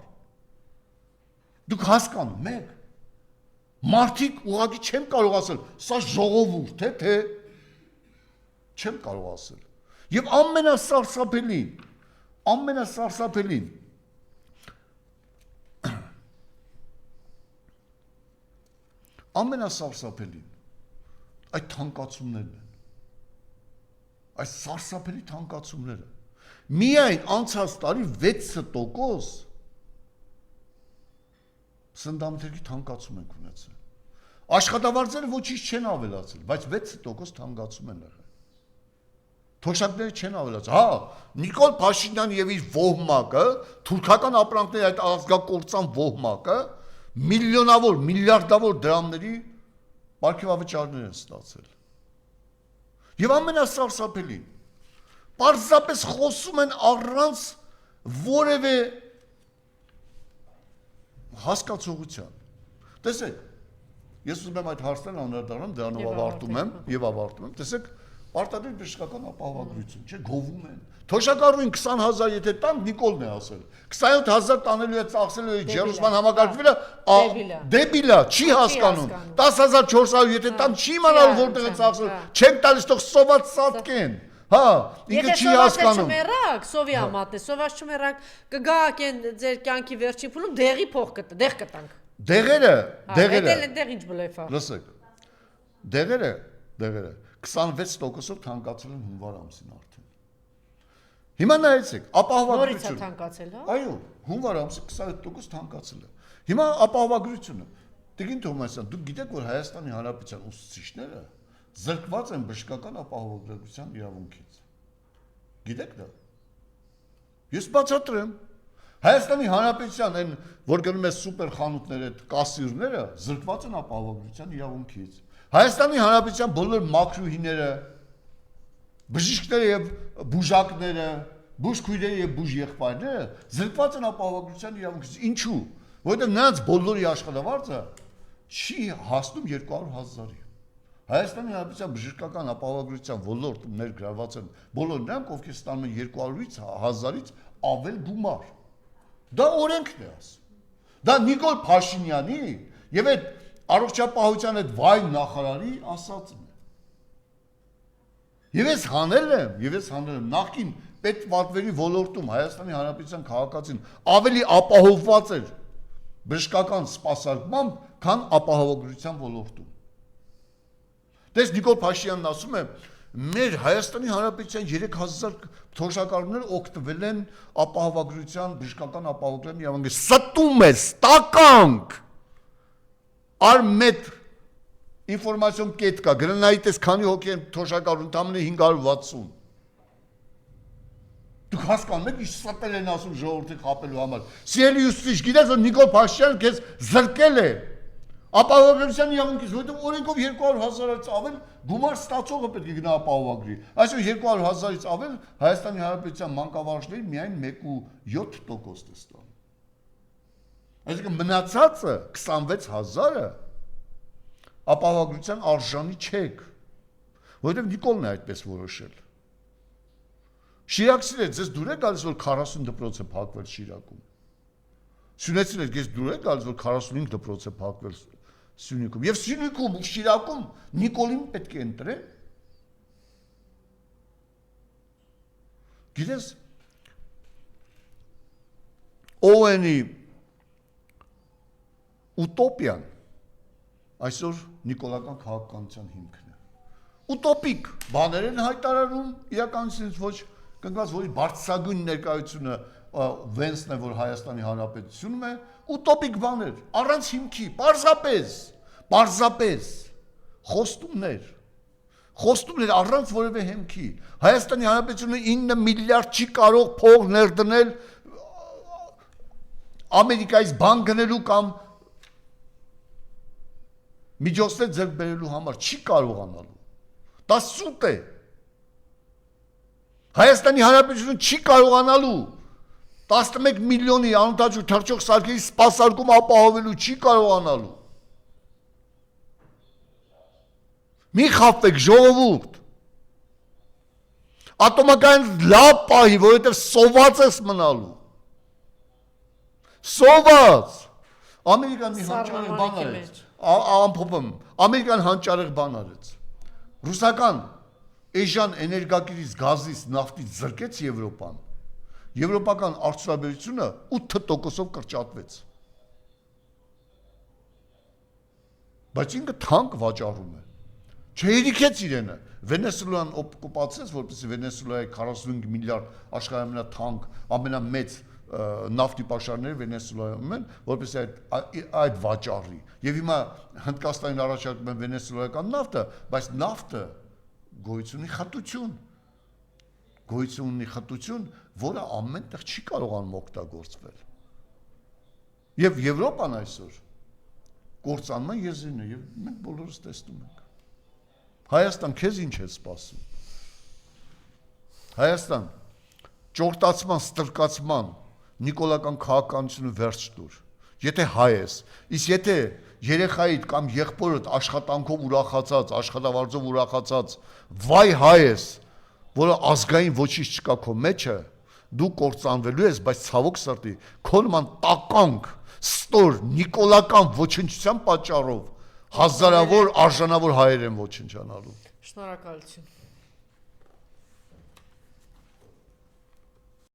Դուք հասկանում եք։ Մարդիկ ուղղակի չեմ կարող ասել, սա ժողովուրդ է, թե չեմ կարող ասել։ Եվ ամենասարսափելին այդ թանկացումներն են։ այս սարսափելի թանկացումները։ Միայն անցած տարի 6% սննդամթերքի թանկացում են ունեցել։ Աշխատավարձերը ոչինչ չեն ավելացել, բայց 6% թանկացում են եղել։ Թոշակները չեն ավելացել։ Հա, Նիկոլ Փաշինյան եւ իր ոհմակը, թուրքական ապրանքների այդ ազգակործան ոհմակը միլիոնավոր, միլիարդավոր դրամների պարգևավճարներ են ստացել։ Եվ ամենասարսափելին, պարզապես խոսում են առանց որևէ հասկացողության։ Տեսեք, ես ուզում եմ այդ հարցներն անդրադառնամ, դրանով ավարտում եմ, տեսեք, պարտադիր բժշկական ապահովագրություն, չէ, գովում են։ Թոշակառուին 20,000 եթե տան, Նիկոլն է ասել։ 27,000 տանելու է ծախսելու է Ջերուսման համակարգվելը, դեբիլ է, չի հասկանում։ 10,400 եթե տան, չի իմանալու որտեղ է ծախսել, չեն տալիս, թող սոված սատկեն։ Հա, ինքը չի հասկանում։ Եթե չմեռակ, սովի համատն է, սոված չմեռակ, կգաք են ձեր կյանքի վերջին փուլում դեղի փող դեղ կտանք։ Դեղերը։ Դեղ ինչ բլեֆ է։ Լսեք։ Դեղերը 26%-ով թանկացել են հունվար ամսին արդեն։ Հիմա նայեցեք, ապահովագրությունը։ Նորից է թանկացել, հա։ Այո, հունվար ամսին 27% թանկացել է։ Հիմա ապահովագրությունը։ Տիկին Թոմասյան, դուք գիտեք, որ Հայաստանի Հանրապետության ուսուցիչները զրկված են բժշկական ապահովագրության իրավունքից։ Գիտեք դա։ Ես բացատրեմ։ Հայաստանի Հանրապետության այն, որ գնում է սուպեր խանութները, կասիրները, զրկված են ապահովագրության իրավունքից։ Հայաստանի Հանրապետության բոլոր մաքրուհիները, բժիշկները եւ բուժակները, բուժքույրերը եւ բուժեղբայրները զրկված են ապահովագրության իրավունքից։ Ինչու՞։ Որովհետեւ նրանց բոլորի աշխատավարձը չի հասնում 200,000-ի։ Հայաստանի Հանրապետության բժշկական ապահովագրության ոլորտում ներգրավված են բոլոր նրանք, ովքեր ստանում են 200,000-ից ավել գումար։ Դա օրենքն է ասում։ Դա Նիկոլ Փաշինյանի եւ այդ առողջապահության այդ վայ նախարարի ասածն է։ Եվ ես հանել եմ նախկին պետվատվերի ոլորտում Հայաստանի Հանրապետության քաղաքացին ավելի ապահովված էր բժշկական սպասարկմամբ, քան ապահովագրության ոլորտում։ Դες Նիկոլ Փաշինյանն ասում է, մեր Հայաստանի Հանրապետության 3,000 թոշակառուներ օգտվել են ապահովագրության, բժշկական ապահովագրության իրավունքից։ Ստում է, ստականք։ Արմետ ինֆորմացիոն կետ կա, գրնայից քանի հոգի են թոշակառուն, տամնի 560։ Դուք հասկանում եք, ինչ ստել են ասում ժողովրդի խապելու համար։ Սիրելի ուսուցիչ, գիտես, որ Նիկոլ Փաշինյանը քեզ զրկել է ապահովագրության իրավունքից, որովհետև օրենքով 200,000-ից ավել գումար ստացողը պետք է գնա ապահովագրի։ Այսօր 200,000-ից ավել Հայաստանի Հանրապետության մանկավարժների միայն 1.7% է ստանում։ Այսինքն մնացածը 26,000-ը ապահովագրության արժանի չեք, որովհետև Նիկոլն է այդպես որոշել։ Շիրակցիներ, ձեզ դուր է գալիս, որ 40 դպրոց է փակվել Շիրակում։ Սյունեցիներ, ես դուր է գալիս, որ 45 դպրոց է փակվել Սյունիքում։ Եվ Սյունիքում ու Շիրակում Նիկոլին պետք է ընտրեն։ Գիտես, ON-ի ուտոպիան այսօր նիկոլական քաղաքականության հիմքն է։ Ուտոպիկ բաներ են հայտարարում, իրականությունից ոչ կնկված, որի բարձրագույն ներկայությունը Վենսն է, որ Հայաստանի Հանրապետությունում է, ուտոպիկ բաներ, առանց հիմքի, պարզապես, խոստումներ առանց որևէ հիմքի։ Հայաստանի Հանրապետությունը 9 միլիարդ չի կարող փող ներդնել Ամերիկայից բան գնելու կամ միջոցներ ձեռք բերելու համար չի կարողանալու։ Դա սուտ է։ Հայաստանի Հանրապետությունը չի կարողանալու 11 միլիոնի անընդհատ թռչող սարքերի սպասարկում ապահովելու չի կարողանալու։ Մի խաբվեք ժողովուրդ։ Ատոմական լավ պահի, որովհետև սոված ես մնալու։ Սոված։ Ամերիկան մի հանճարեղ բան արեց։ Ամփոփում, Ամերիկան հանճարեղ բան արեց։ Ռուսական էժան էներգակիրից, գազից, նավթից զրկեց Եվրոպան։ Եվրոպական արդյունաբերությունը 8%-ով կրճատվեց։ Բայց ինքը թանկ վաճառում է։ Չհերիքեց իրենը։ Վենեսուելան օկուպացրեց, որպեսզի Վենեսուելայի 45 միլիարդ աշխարհի ամենաթանկ, ամենամեծ նավթի պաշարները Վենեսուելայում են, որպեսզի այդ վաճառի։ Եվ հիմա Հնդկաստանին առաջարկում են վենեսուելական նավթը, բայց նավթը գոյություն ունի խտություն, որը ամենտեղ չի կարողանում օգտագործվել։ Եվ Եվրոպան այսօր կործանում է եզրինը, եւ մենք բոլորս տեսնում ենք։ Հայաստան, քեզ ինչ է սպասում։ Հայաստան, ճորտացման, ստրկացման, նիկոլական քաղաքականությունը վերջ տուր։ Եթե հայ ես, իսկ եթե երեխայիդ կամ եղբորդ աշխատանքով ուրախացած, աշխատավարձով ուրախացած, վայ հայ ես, որը ազգային ոչինչ չկա քո մեջը, դու կործանվելու ես, բայց ցավոք սրտի, քո նման տականք, ստոր, նիկոլական ոչնչության պատճառով հազարավոր արժանավոր հայեր են ոչնչանալու։ Շնորհակալություն։